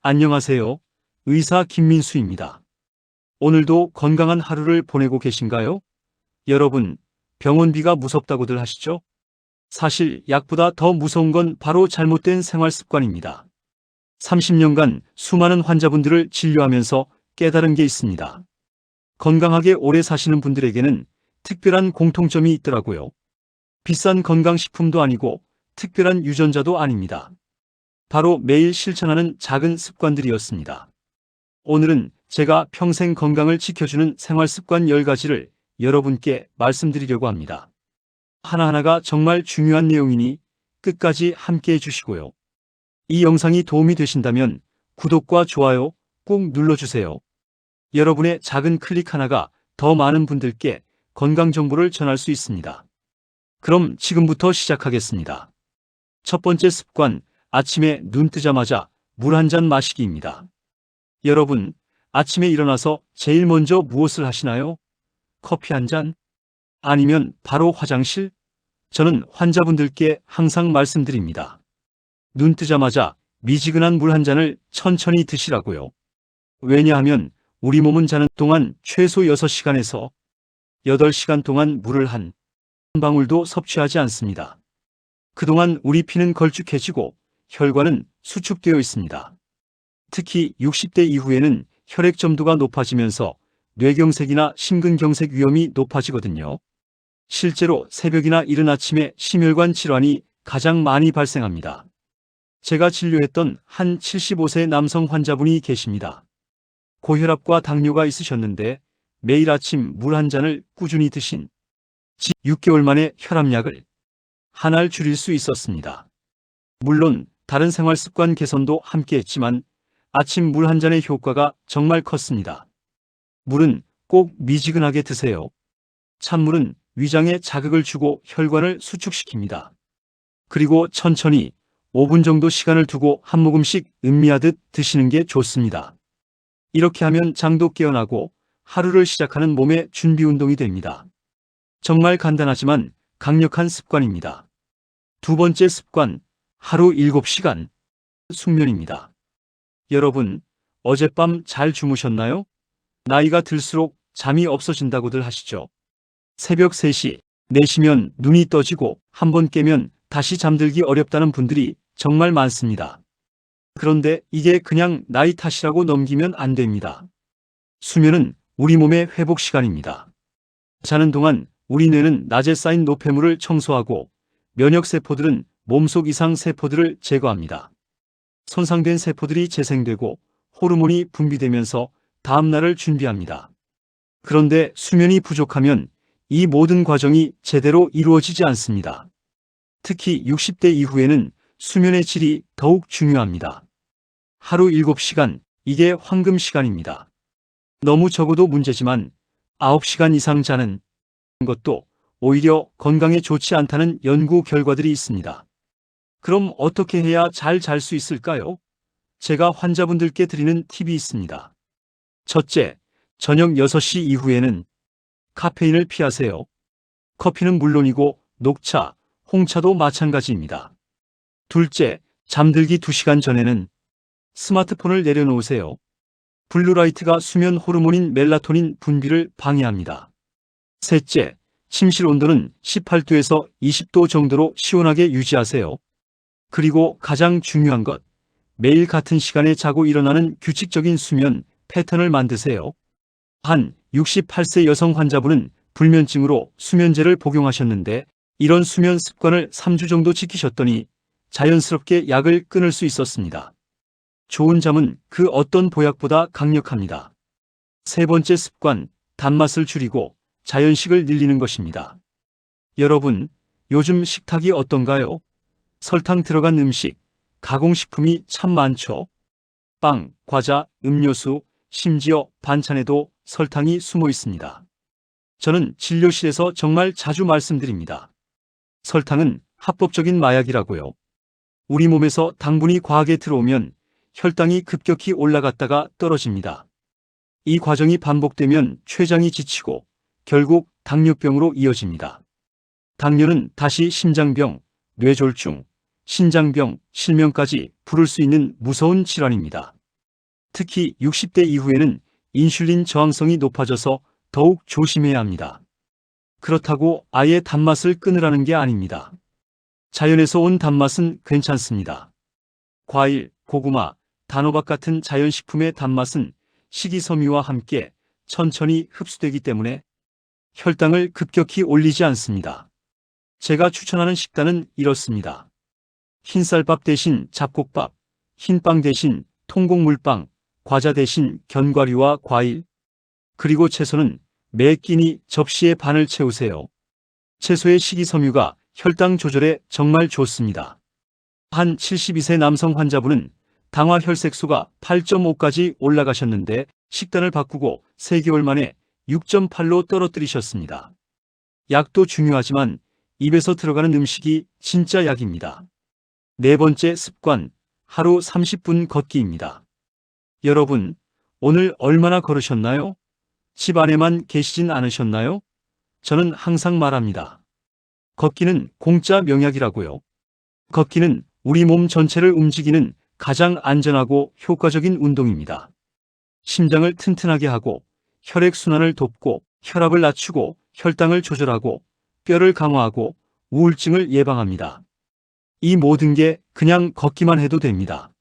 안녕하세요. 의사 김민수입니다. 오늘도 건강한 하루를 보내고 계신가요? 여러분, 병원비가 무섭다고들 하시죠? 사실 약보다 더 무서운 건 바로 잘못된 생활 습관입니다. 30년간 수많은 환자분들을 진료하면서 깨달은 게 있습니다. 건강하게 오래 사시는 분들에게는 특별한 공통점이 있더라고요. 비싼 건강식품도 아니고 특별한 유전자도 아닙니다. 바로 매일 실천하는 작은 습관들이었습니다. 오늘은 제가 평생 건강을 지켜주는 생활 습관 10가지를 여러분께 말씀드리려고 합니다. 하나하나가 정말 중요한 내용이니 끝까지 함께 해주시고요. 이 영상이 도움이 되신다면 구독과 좋아요 꼭 눌러주세요. 여러분의 작은 클릭 하나가 더 많은 분들께 건강 정보를 전할 수 있습니다. 그럼 지금부터 시작하겠습니다. 첫 번째 습관, 아침에 눈 뜨자마자 물 한 잔 마시기입니다. 여러분, 아침에 일어나서 제일 먼저 무엇을 하시나요? 커피 한 잔? 아니면 바로 화장실? 저는 환자분들께 항상 말씀드립니다. 눈 뜨자마자 미지근한 물 한 잔을 천천히 드시라고요. 왜냐하면 우리 몸은 자는 동안 최소 6시간에서 8시간 동안 물을 한 방울도 섭취하지 않습니다. 그동안 우리 피는 걸쭉해지고 혈관은 수축되어 있습니다. 특히 60대 이후에는 혈액 점도가 높아지면서 뇌경색이나 심근경색 위험이 높아지거든요. 실제로 새벽이나 이른 아침에 심혈관 질환이 가장 많이 발생합니다. 제가 진료했던 한 75세 남성 환자분이 계십니다. 고혈압과 당뇨가 있으셨는데 매일 아침 물 한 잔을 꾸준히 드신 지 6개월 만에 혈압약을 한 알 줄일 수 있었습니다. 물론 다른 생활 습관 개선도 함께 했지만 아침 물 한 잔의 효과가 정말 컸습니다. 물은 꼭 미지근하게 드세요. 찬물은 위장에 자극을 주고 혈관을 수축시킵니다. 그리고 천천히 5분 정도 시간을 두고 한 모금씩 음미하듯 드시는 게 좋습니다. 이렇게 하면 장도 깨어나고 하루를 시작하는 몸의 준비 운동이 됩니다. 정말 간단하지만 강력한 습관입니다. 두 번째 습관, 하루 7시간 숙면입니다. 여러분, 어젯밤 잘 주무셨나요? 나이가 들수록 잠이 없어진다고들 하시죠. 새벽 3시, 4시면 눈이 떠지고 한번 깨면 다시 잠들기 어렵다는 분들이 정말 많습니다. 그런데 이게 그냥 나이 탓이라고 넘기면 안 됩니다. 수면은 우리 몸의 회복 시간입니다. 자는 동안 우리 뇌는 낮에 쌓인 노폐물을 청소하고 면역세포들은 몸속 이상 세포들을 제거합니다. 손상된 세포들이 재생되고 호르몬이 분비되면서 다음 날을 준비합니다. 그런데 수면이 부족하면 이 모든 과정이 제대로 이루어지지 않습니다. 특히 60대 이후에는 수면의 질이 더욱 중요합니다. 하루 7시간, 이게 황금 시간입니다. 너무 적어도 문제지만 9시간 이상 자는 것도 오히려 건강에 좋지 않다는 연구 결과들이 있습니다. 그럼 어떻게 해야 잘 잘 수 있을까요? 제가 환자분들께 드리는 팁이 있습니다. 첫째, 저녁 6시 이후에는 카페인을 피하세요. 커피는 물론이고 녹차, 홍차도 마찬가지입니다. 둘째, 잠들기 2시간 전에는 스마트폰을 내려놓으세요. 블루라이트가 수면 호르몬인 멜라토닌 분비를 방해합니다. 셋째, 침실 온도는 18도에서 20도 정도로 시원하게 유지하세요. 그리고 가장 중요한 것, 매일 같은 시간에 자고 일어나는 규칙적인 수면 패턴을 만드세요. 한 68세 여성 환자분은 불면증으로 수면제를 복용하셨는데 이런 수면 습관을 3주 정도 지키셨더니 자연스럽게 약을 끊을 수 있었습니다. 좋은 잠은 그 어떤 보약보다 강력합니다. 세 번째 습관, 단맛을 줄이고 자연식을 늘리는 것입니다. 여러분, 요즘 식탁이 어떤가요? 설탕 들어간 음식, 가공식품이 참 많죠. 빵, 과자, 음료수, 심지어 반찬에도 설탕이 숨어 있습니다. 저는 진료실에서 정말 자주 말씀드립니다. 설탕은 합법적인 마약이라고요. 우리 몸에서 당분이 과하게 들어오면 혈당이 급격히 올라갔다가 떨어집니다. 이 과정이 반복되면 췌장이 지치고 결국 당뇨병으로 이어집니다. 당뇨는 다시 심장병, 뇌졸중, 신장병, 실명까지 부를 수 있는 무서운 질환입니다. 특히 60대 이후에는 인슐린 저항성이 높아져서 더욱 조심해야 합니다. 그렇다고 아예 단맛을 끊으라는 게 아닙니다. 자연에서 온 단맛은 괜찮습니다. 과일, 고구마, 단호박 같은 자연식품의 단맛은 식이섬유와 함께 천천히 흡수되기 때문에 혈당을 급격히 올리지 않습니다. 제가 추천하는 식단은 이렇습니다. 흰쌀밥 대신 잡곡밥, 흰빵 대신 통곡물빵, 과자 대신 견과류와 과일, 그리고 채소는 매 끼니 접시의 반을 채우세요. 채소의 식이섬유가 혈당 조절에 정말 좋습니다. 한 72세 남성 환자분은 당화 혈색소가 8.5까지 올라가셨는데 식단을 바꾸고 3개월 만에 6.8로 떨어뜨리셨습니다. 약도 중요하지만 입에서 들어가는 음식이 진짜 약입니다. 네 번째 습관, 하루 30분 걷기입니다. 여러분, 오늘 얼마나 걸으셨나요? 집 안에만 계시진 않으셨나요? 저는 항상 말합니다. 걷기는 공짜 명약이라고요. 걷기는 우리 몸 전체를 움직이는 가장 안전하고 효과적인 운동입니다. 심장을 튼튼하게 하고 혈액순환을 돕고 혈압을 낮추고 혈당을 조절하고 뼈를 강화하고 우울증을 예방합니다. 이 모든 게 그냥 걷기만 해도 됩니다.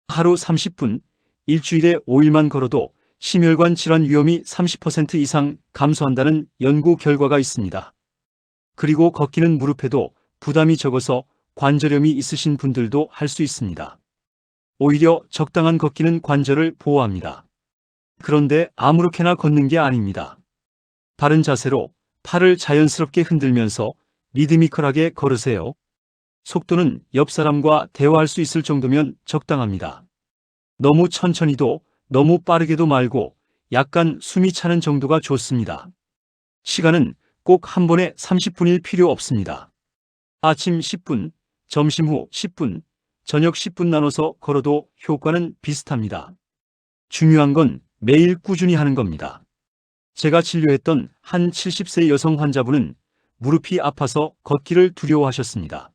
하루 30분, 일주일에 5일만 걸어도 심혈관 질환 위험이 30% 이상 감소한다는 연구 결과가 있습니다. 그리고 걷기는 무릎에도 부담이 적어서 관절염이 있으신 분들도 할 수 있습니다. 오히려 적당한 걷기는 관절을 보호합니다. 그런데 아무렇게나 걷는 게 아닙니다. 바른 자세로 팔을 자연스럽게 흔들면서 리드미컬하게 걸으세요. 속도는 옆 사람과 대화할 수 있을 정도면 적당합니다. 너무 천천히도 너무 빠르게도 말고 약간 숨이 차는 정도가 좋습니다. 시간은 꼭 한 번에 30분일 필요 없습니다. 아침 10분, 점심 후 10분, 저녁 10분 나눠서 걸어도 효과는 비슷합니다. 중요한 건 매일 꾸준히 하는 겁니다. 제가 진료했던 한 70세 여성 환자분은 무릎이 아파서 걷기를 두려워하셨습니다.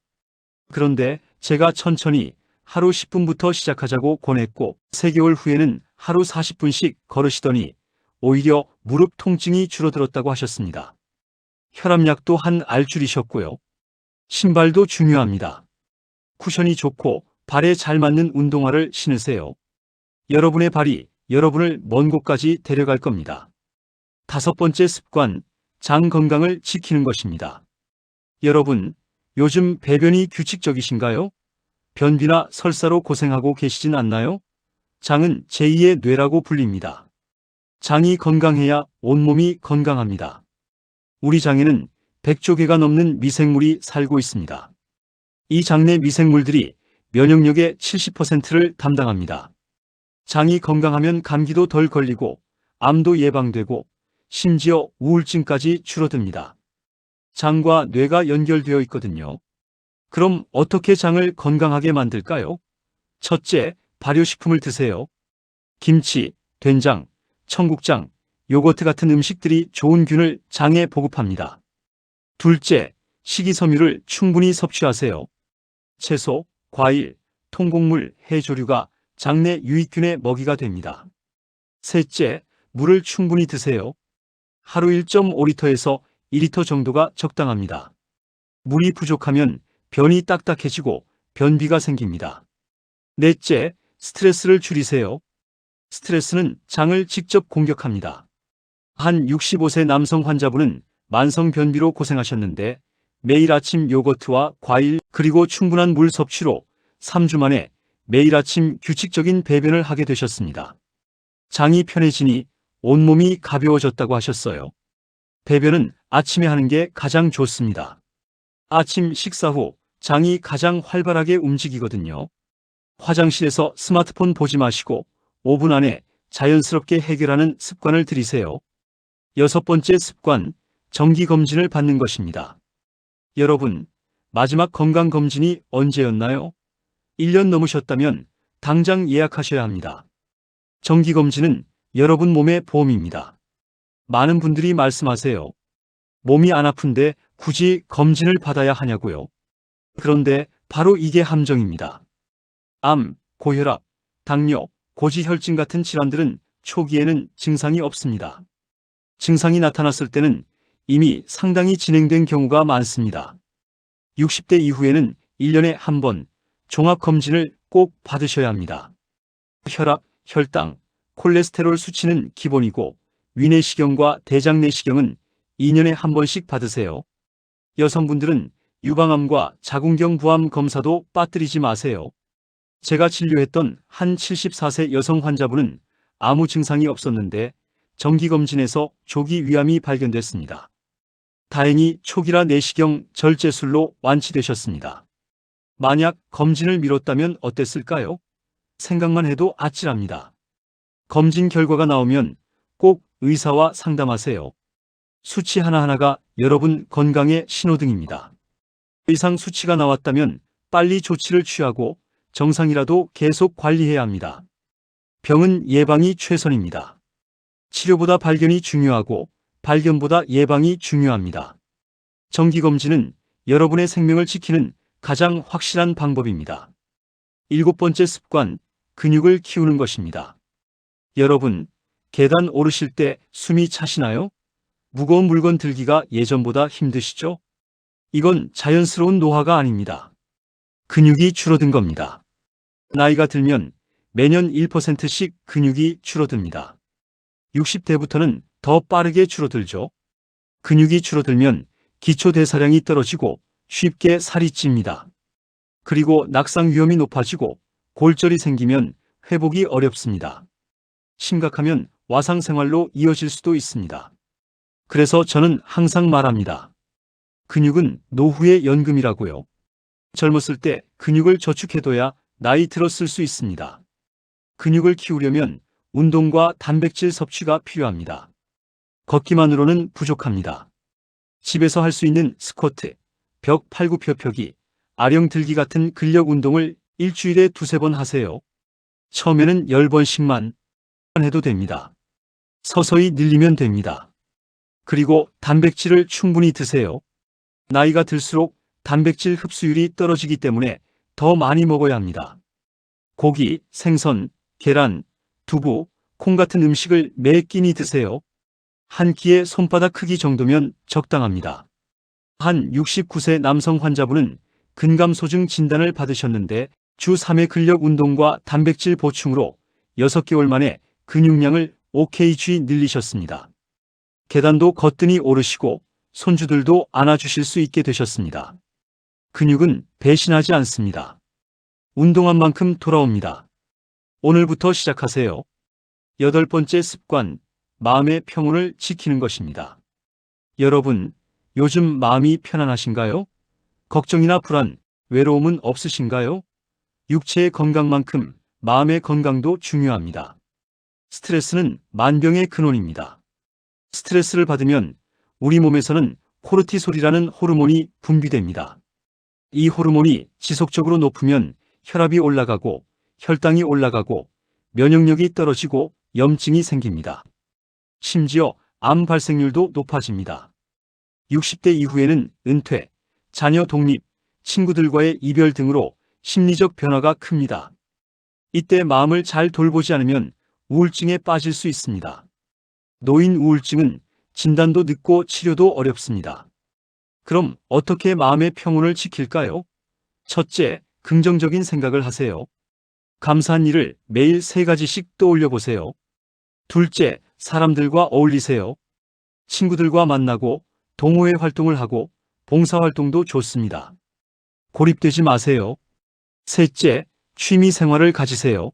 그런데 제가 천천히 하루 10분부터 시작하자고 권했고 3개월 후에는 하루 40분씩 걸으시더니 오히려 무릎 통증이 줄어들었다고 하셨습니다. 혈압약도 한 알 줄이셨고요. 신발도 중요합니다. 쿠션이 좋고 발에 잘 맞는 운동화를 신으세요. 여러분의 발이 여러분을 먼 곳까지 데려갈 겁니다. 5번째 습관, 장 건강을 지키는 것입니다. 여러분, 요즘 배변이 규칙적이신가요? 변비나 설사로 고생하고 계시진 않나요? 장은 제2의 뇌라고 불립니다. 장이 건강해야 온몸이 건강합니다. 우리 장에는 100조 개가 넘는 미생물이 살고 있습니다. 이 장 내 미생물들이 면역력의 70%를 담당합니다. 장이 건강하면 감기도 덜 걸리고 암도 예방되고 심지어 우울증까지 줄어듭니다. 장과 뇌가 연결되어 있거든요. 그럼 어떻게 장을 건강하게 만들까요? 첫째, 발효식품을 드세요. 김치, 된장, 청국장, 요거트 같은 음식들이 좋은 균을 장에 보급합니다. 둘째, 식이섬유를 충분히 섭취하세요. 채소, 과일, 통곡물, 해조류가 장내 유익균의 먹이가 됩니다. 셋째, 물을 충분히 드세요. 하루 1.5리터에서 2리터 정도가 적당합니다. 물이 부족하면 변이 딱딱해지고 변비가 생깁니다. 넷째, 스트레스를 줄이세요. 스트레스는 장을 직접 공격합니다. 한 65세 남성 환자분은 만성 변비로 고생하셨는데 매일 아침 요거트와 과일 그리고 충분한 물 섭취로 3주 만에 매일 아침 규칙적인 배변을 하게 되셨습니다. 장이 편해지니 온몸이 가벼워졌다고 하셨어요. 배변은 아침에 하는 게 가장 좋습니다. 아침 식사 후 장이 가장 활발하게 움직이거든요. 화장실에서 스마트폰 보지 마시고 5분 안에 자연스럽게 해결하는 습관을 들이세요. 6번째 습관, 정기검진을 받는 것입니다. 여러분, 마지막 건강검진이 언제였나요? 1년 넘으셨다면 당장 예약하셔야 합니다. 정기검진은 여러분 몸의 보험입니다. 많은 분들이 말씀하세요. 몸이 안 아픈데 굳이 검진을 받아야 하냐고요. 그런데 바로 이게 함정입니다. 암, 고혈압, 당뇨, 고지혈증 같은 질환들은 초기에는 증상이 없습니다. 증상이 나타났을 때는 이미 상당히 진행된 경우가 많습니다. 60대 이후에는 1년에 한 번 종합검진을 꼭 받으셔야 합니다. 혈압, 혈당, 콜레스테롤 수치는 기본이고 위내시경과 대장내시경은 2년에 한 번씩 받으세요. 여성분들은 유방암과 자궁경부암 검사도 빠뜨리지 마세요. 제가 진료했던 한 74세 여성 환자분은 아무 증상이 없었는데 정기검진에서 조기 위암이 발견됐습니다. 다행히 초기라 내시경 절제술로 완치되셨습니다. 만약 검진을 미뤘다면 어땠을까요? 생각만 해도 아찔합니다. 검진 결과가 나오면 꼭 의사와 상담하세요. 수치 하나하나가 여러분 건강의 신호등입니다. 이상 수치가 나왔다면 빨리 조치를 취하고 정상이라도 계속 관리해야 합니다. 병은 예방이 최선입니다. 치료보다 발견이 중요하고 발견보다 예방이 중요합니다. 정기검진은 여러분의 생명을 지키는 가장 확실한 방법입니다. 7번째 습관, 근육을 키우는 것입니다. 여러분, 계단 오르실 때 숨이 차시나요? 무거운 물건 들기가 예전보다 힘드시죠? 이건 자연스러운 노화가 아닙니다. 근육이 줄어든 겁니다. 나이가 들면 매년 1%씩 근육이 줄어듭니다. 60대부터는 더 빠르게 줄어들죠. 근육이 줄어들면 기초대사량이 떨어지고 쉽게 살이 찝니다. 그리고 낙상 위험이 높아지고 골절이 생기면 회복이 어렵습니다. 심각하면 와상 생활로 이어질 수도 있습니다. 그래서 저는 항상 말합니다. 근육은 노후의 연금이라고요. 젊었을 때 근육을 저축해둬야 나이 들었을 수 있습니다. 근육을 키우려면 운동과 단백질 섭취가 필요합니다. 걷기만으로는 부족합니다. 집에서 할 수 있는 스쿼트, 벽 팔굽혀펴기, 아령 들기 같은 근력 운동을 일주일에 2~3번 하세요. 처음에는 10번씩만 해도 됩니다. 서서히 늘리면 됩니다. 그리고 단백질을 충분히 드세요. 나이가 들수록 단백질 흡수율이 떨어지기 때문에 더 많이 먹어야 합니다. 고기, 생선, 계란, 두부, 콩 같은 음식을 매 끼니 드세요. 한 끼의 손바닥 크기 정도면 적당합니다. 한 69세 남성 환자분은 근감소증 진단을 받으셨는데 주 3회 근력 운동과 단백질 보충으로 6개월 만에 근육량을 5kg 늘리셨습니다. 계단도 거뜬히 오르시고 손주들도 안아주실 수 있게 되셨습니다. 근육은 배신하지 않습니다. 운동한 만큼 돌아옵니다. 오늘부터 시작하세요. 8번째 습관, 마음의 평온을 지키는 것입니다. 여러분, 요즘 마음이 편안하신가요? 걱정이나 불안, 외로움은 없으신가요? 육체의 건강만큼 마음의 건강도 중요합니다. 스트레스는 만병의 근원입니다. 스트레스를 받으면 우리 몸에서는 코르티솔이라는 호르몬이 분비됩니다. 이 호르몬이 지속적으로 높으면 혈압이 올라가고 혈당이 올라가고 면역력이 떨어지고 염증이 생깁니다. 심지어 암 발생률도 높아집니다. 60대 이후에는 은퇴, 자녀 독립, 친구들과의 이별 등으로 심리적 변화가 큽니다. 이때 마음을 잘 돌보지 않으면 우울증에 빠질 수 있습니다. 노인 우울증은 진단도 늦고 치료도 어렵습니다. 그럼 어떻게 마음의 평온을 지킬까요? 첫째, 긍정적인 생각을 하세요. 감사한 일을 매일 3가지씩 떠올려 보세요. 둘째, 사람들과 어울리세요. 친구들과 만나고 동호회 활동을 하고 봉사활동도 좋습니다. 고립되지 마세요. 셋째, 취미 생활을 가지세요.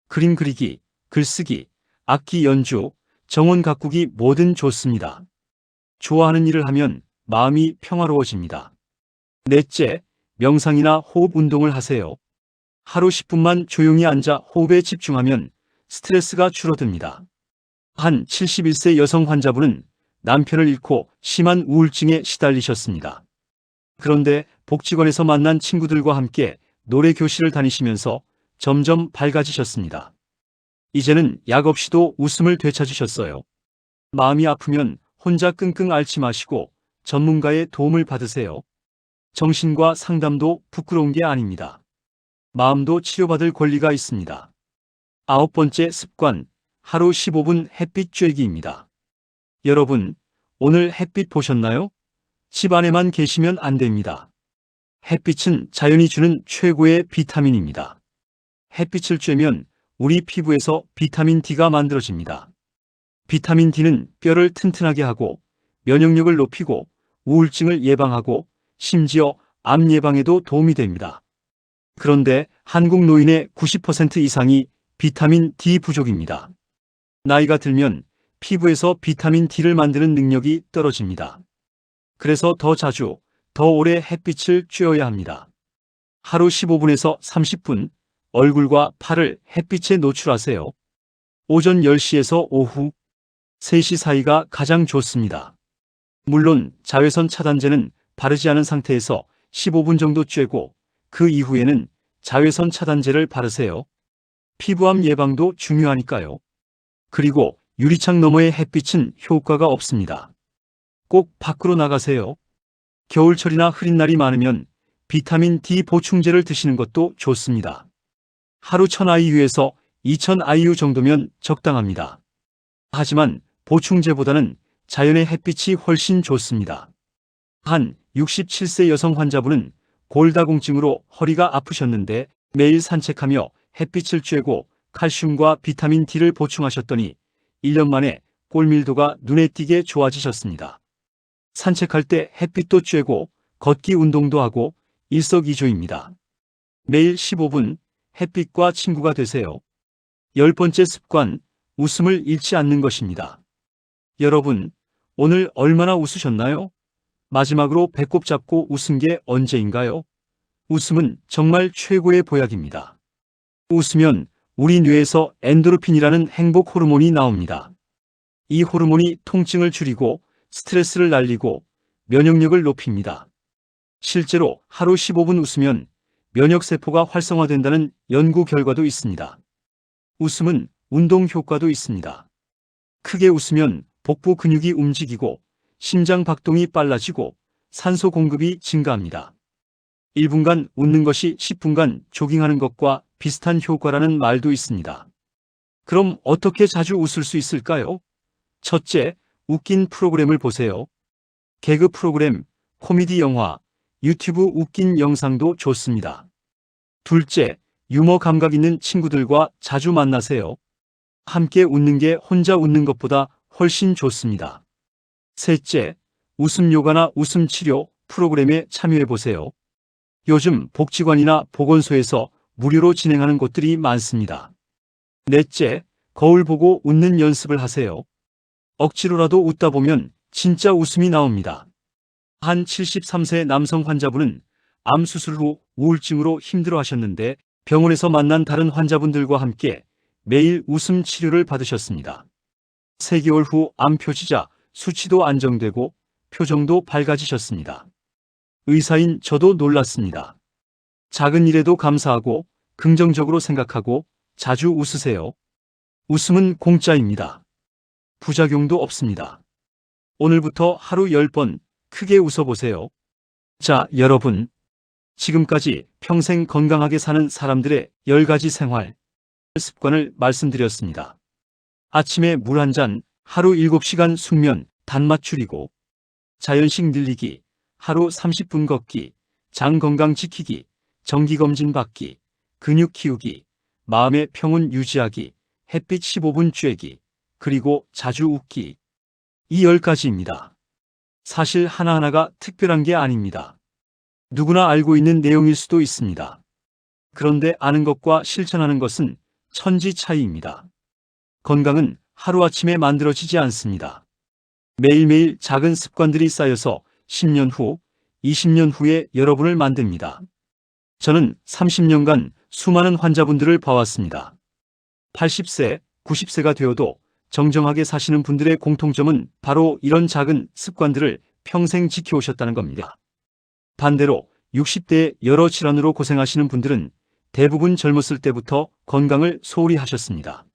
그림 그리기, 글쓰기, 악기 연주, 정원 가꾸기 뭐든 좋습니다. 좋아하는 일을 하면 마음이 평화로워집니다. 넷째, 명상이나 호흡 운동을 하세요. 하루 10분만 조용히 앉아 호흡에 집중하면 스트레스가 줄어듭니다. 한 71세 여성 환자분은 남편을 잃고 심한 우울증에 시달리셨습니다. 그런데 복지관에서 만난 친구들과 함께 노래 교실을 다니시면서 점점 밝아지셨습니다. 이제는 약 없이도 웃음을 되찾으셨어요. 마음이 아프면 혼자 끙끙 앓지 마시고 전문가의 도움을 받으세요. 정신과 상담도 부끄러운 게 아닙니다. 마음도 치료받을 권리가 있습니다. 9번째 습관, 하루 15분 햇빛 쬐기입니다. 여러분, 오늘 햇빛 보셨나요? 집 안에만 계시면 안 됩니다. 햇빛은 자연이 주는 최고의 비타민입니다. 햇빛을 쬐면 우리 피부에서 비타민 D가 만들어집니다. 비타민 D는 뼈를 튼튼하게 하고 면역력을 높이고 우울증을 예방하고 심지어 암 예방에도 도움이 됩니다. 그런데 한국 노인의 90% 이상이 비타민 D 부족입니다. 나이가 들면 피부에서 비타민 D를 만드는 능력이 떨어집니다. 그래서 더 자주, 더 오래 햇빛을 쬐어야 합니다. 하루 15분에서 30분 얼굴과 팔을 햇빛에 노출하세요. 오전 10시에서 오후 3시 사이가 가장 좋습니다. 물론 자외선 차단제는 바르지 않은 상태에서 15분 정도 쬐고 그 이후에는 자외선 차단제를 바르세요. 피부암 예방도 중요하니까요. 그리고 유리창 너머의 햇빛은 효과가 없습니다. 꼭 밖으로 나가세요. 겨울철이나 흐린 날이 많으면 비타민 D 보충제를 드시는 것도 좋습니다. 하루 1000IU에서 2000IU 정도면 적당합니다. 하지만 보충제보다는 자연의 햇빛이 훨씬 좋습니다. 한 67세 여성 환자분은 골다공증으로 허리가 아프셨는데 매일 산책하며 햇빛을 쬐고 칼슘과 비타민 D를 보충하셨더니 1년 만에 골밀도가 눈에 띄게 좋아지셨습니다. 산책할 때 햇빛도 쬐고 걷기 운동도 하고 일석이조입니다. 매일 15분 햇빛과 친구가 되세요. 10번째 습관, 웃음을 잃지 않는 것입니다. 여러분, 오늘 얼마나 웃으셨나요? 마지막으로 배꼽 잡고 웃은 게 언제인가요? 웃음은 정말 최고의 보약입니다. 웃으면 우리 뇌에서 엔도르핀이라는 행복 호르몬이 나옵니다. 이 호르몬이 통증을 줄이고 스트레스를 날리고 면역력을 높입니다. 실제로 하루 15분 웃으면 면역세포가 활성화된다는 연구 결과도 있습니다. 웃음은 운동 효과도 있습니다. 크게 웃으면 복부 근육이 움직이고 심장 박동이 빨라지고 산소 공급이 증가합니다. 1분간 웃는 것이 10분간 조깅하는 것과 비슷한 효과라는 말도 있습니다. 그럼 어떻게 자주 웃을 수 있을까요? 첫째, 웃긴 프로그램을 보세요. 개그 프로그램, 코미디 영화, 유튜브 웃긴 영상도 좋습니다. 둘째, 유머 감각 있는 친구들과 자주 만나세요. 함께 웃는 게 혼자 웃는 것보다 훨씬 좋습니다. 셋째, 웃음 요가나 웃음 치료 프로그램에 참여해 보세요. 요즘 복지관이나 보건소에서 무료로 진행하는 곳들이 많습니다. 넷째, 거울 보고 웃는 연습을 하세요. 억지로라도 웃다 보면 진짜 웃음이 나옵니다. 한 73세 남성 환자분은 암 수술 후 우울증으로 힘들어 하셨는데 병원에서 만난 다른 환자분들과 함께 매일 웃음 치료를 받으셨습니다. 3개월 후 암 표시자 수치도 안정되고 표정도 밝아지셨습니다. 의사인 저도 놀랐습니다. 작은 일에도 감사하고 긍정적으로 생각하고 자주 웃으세요. 웃음은 공짜입니다. 부작용도 없습니다. 오늘부터 하루 10번 크게 웃어보세요. 자, 여러분. 지금까지 평생 건강하게 사는 사람들의 10가지 생활 습관을 말씀드렸습니다. 아침에 물 한 잔, 하루 7시간 숙면, 단맛 줄이고, 자연식 늘리기, 하루 30분 걷기, 장 건강 지키기, 정기검진 받기, 근육 키우기, 마음의 평온 유지하기, 햇빛 15분 쬐기, 그리고 자주 웃기. 이 10가지입니다. 사실 하나하나가 특별한 게 아닙니다. 누구나 알고 있는 내용일 수도 있습니다. 그런데 아는 것과 실천하는 것은 천지 차이입니다. 건강은 하루아침에 만들어지지 않습니다. 매일매일 작은 습관들이 쌓여서 10년 후, 20년 후에 여러분을 만듭니다. 저는 30년간 수많은 환자분들을 봐왔습니다. 80세, 90세가 되어도 정정하게 사시는 분들의 공통점은 바로 이런 작은 습관들을 평생 지켜오셨다는 겁니다. 반대로 60대의 여러 질환으로 고생하시는 분들은 대부분 젊었을 때부터 건강을 소홀히 하셨습니다.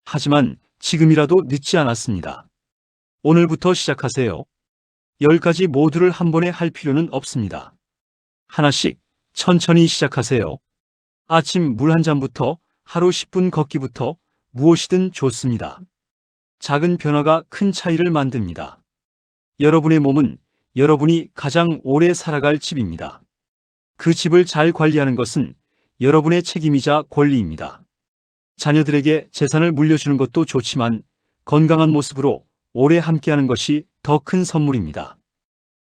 하지만 지금이라도 늦지 않았습니다. 오늘부터 시작하세요. 10가지 모두를 한 번에 할 필요는 없습니다. 하나씩 천천히 시작하세요. 아침 물 한 잔부터 하루 10분 걷기부터 무엇이든 좋습니다. 작은 변화가 큰 차이를 만듭니다. 여러분의 몸은 여러분이 가장 오래 살아갈 집입니다. 그 집을 잘 관리하는 것은 여러분의 책임이자 권리입니다. 자녀들에게 재산을 물려주는 것도 좋지만 건강한 모습으로 오래 함께하는 것이 더 큰 선물입니다.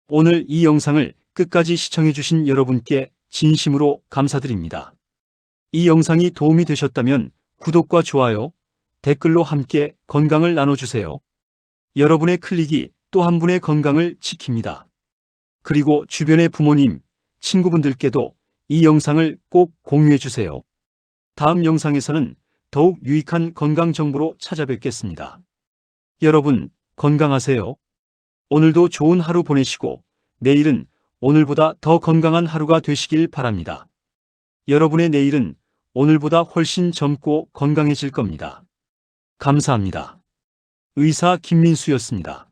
오늘 이 영상을 끝까지 시청해주신 여러분께 진심으로 감사드립니다. 이 영상이 도움이 되셨다면 구독과 좋아요, 댓글로 함께 건강을 나눠주세요. 여러분의 클릭이 또 한 분의 건강을 지킵니다. 그리고 주변의 부모님, 친구분들께도 이 영상을 꼭 공유해주세요. 다음 영상에서는 더욱 유익한 건강 정보로 찾아뵙겠습니다. 여러분, 건강하세요. 오늘도 좋은 하루 보내시고 내일은 오늘보다 더 건강한 하루가 되시길 바랍니다. 여러분의 내일은 오늘보다 훨씬 젊고 건강해질 겁니다. 감사합니다. 의사 김민수였습니다.